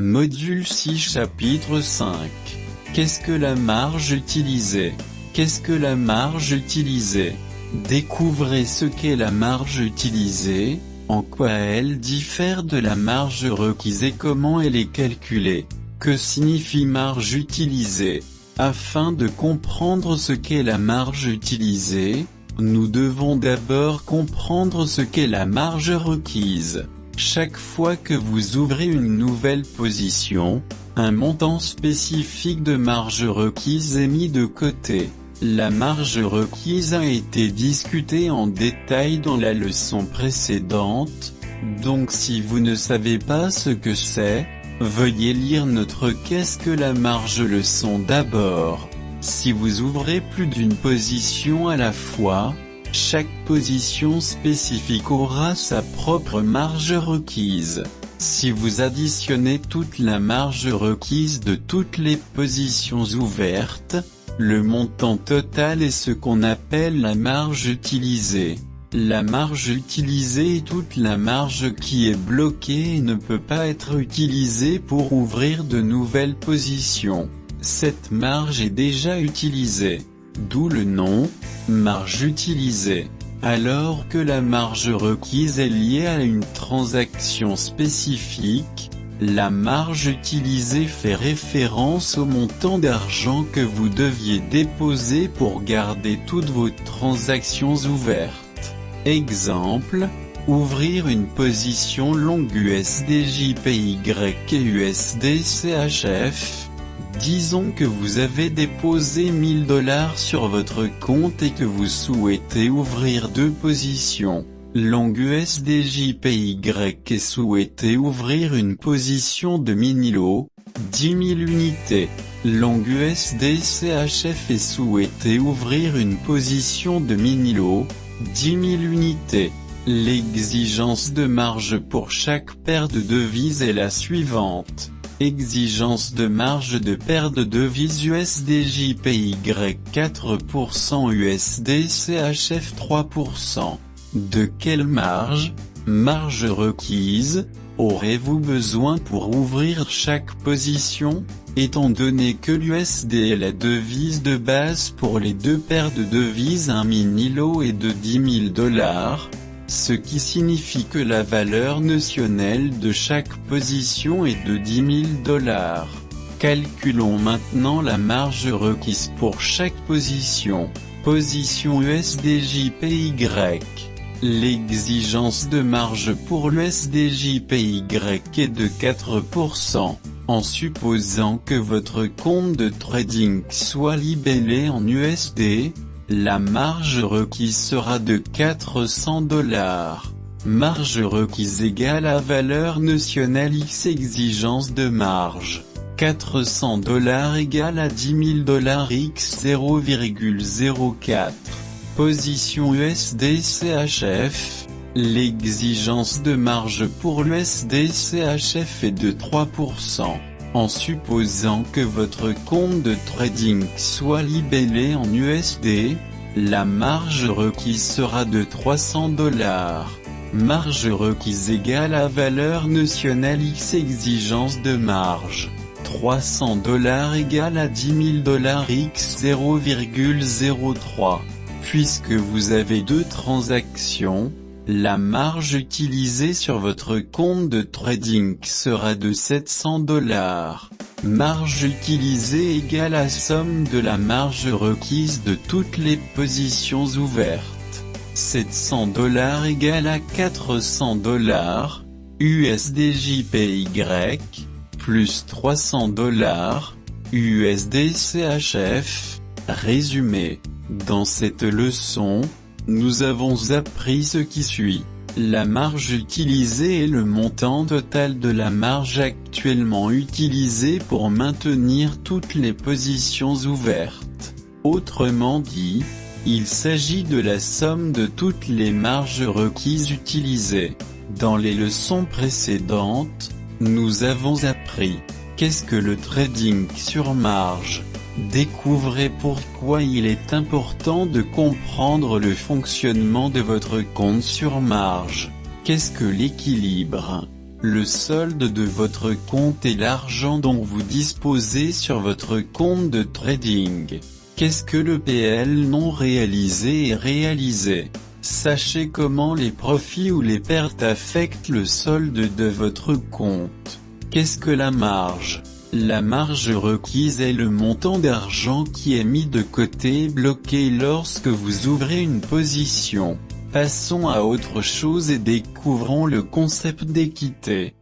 Module 6 Chapitre 5. Qu'est-ce que la marge utilisée? Qu'est-ce que la marge utilisée? Découvrez ce qu'est la marge utilisée, en quoi elle diffère de la marge requise et comment elle est calculée. Que signifie marge utilisée? Afin de comprendre ce qu'est la marge utilisée, nous devons d'abord comprendre ce qu'est la marge requise. Chaque fois que vous ouvrez une nouvelle position, un montant spécifique de marge requise est mis de côté. La marge requise a été discutée en détail dans la leçon précédente, donc si vous ne savez pas ce que c'est, veuillez lire notre Qu'est-ce que la marge leçon d'abord. Si vous ouvrez plus d'une position à la fois, chaque position spécifique aura sa propre marge requise. Si vous additionnez toute la marge requise de toutes les positions ouvertes, le montant total est ce qu'on appelle la marge utilisée. La marge utilisée est toute la marge qui est bloquée et ne peut pas être utilisée pour ouvrir de nouvelles positions. Cette marge est déjà utilisée. D'où le nom, marge utilisée. Alors que la marge requise est liée à une transaction spécifique, la marge utilisée fait référence au montant d'argent que vous deviez déposer pour garder toutes vos transactions ouvertes. Exemple, ouvrir une position longue USD/JPY et USD/CHF. Disons que vous avez déposé 1000 $ sur votre compte et que vous souhaitez ouvrir deux positions, longue USD/JPY et souhaitez ouvrir une position de mini-lot, 10 000 unités, longue USD/CHF et souhaitez ouvrir une position de mini-lot, 10 000 unités. L'exigence de marge pour chaque paire de devises est la suivante. Exigence de marge de paire de devises USD/JPY 4%, USD/CHF 3%. De quelle marge, marge requise, aurez-vous besoin pour ouvrir chaque position? Étant donné que l'USD est la devise de base pour les deux paires de devises, un mini-lot est de 10 000 $, ce qui signifie que la valeur notionnelle de chaque position est de 10 000 $. Calculons maintenant la marge requise pour chaque position. Position USD/JPY. L'exigence de marge pour l'USD/JPY est de 4%. En supposant que votre compte de trading soit libellé en USD, la marge requise sera de 400 $. Marge requise égale à valeur notionnelle X exigence de marge. 400 $ égale à 10 000 $ X 0,04. Position USD/CHF. L'exigence de marge pour l'USD/CHF est de 3%. En supposant que votre compte de trading soit libellé en USD, la marge requise sera de 300 $. Marge requise égale à valeur notionnelle X exigence de marge. 300 $ égale à 10 000 $ X 0,03. Puisque vous avez deux transactions, la marge utilisée sur votre compte de trading sera de 700 $. Marge utilisée égale à somme de la marge requise de toutes les positions ouvertes. 700 $ égale à 400 $, USD/JPY, plus 300 $, USD/CHF. Résumé. Dans cette leçon, nous avons appris ce qui suit. La marge utilisée est le montant total de la marge actuellement utilisée pour maintenir toutes les positions ouvertes. Autrement dit, il s'agit de la somme de toutes les marges requises utilisées. Dans les leçons précédentes, nous avons appris qu'est-ce que le trading sur marge. Découvrez pourquoi il est important de comprendre le fonctionnement de votre compte sur marge. Qu'est-ce que l'équilibre? Le solde de votre compte est l'argent dont vous disposez sur votre compte de trading. Qu'est-ce que le PL non réalisé et réalisé? Sachez comment les profits ou les pertes affectent le solde de votre compte. Qu'est-ce que la marge? La marge requise est le montant d'argent qui est mis de côté et bloqué lorsque vous ouvrez une position. Passons à autre chose et découvrons le concept d'équité.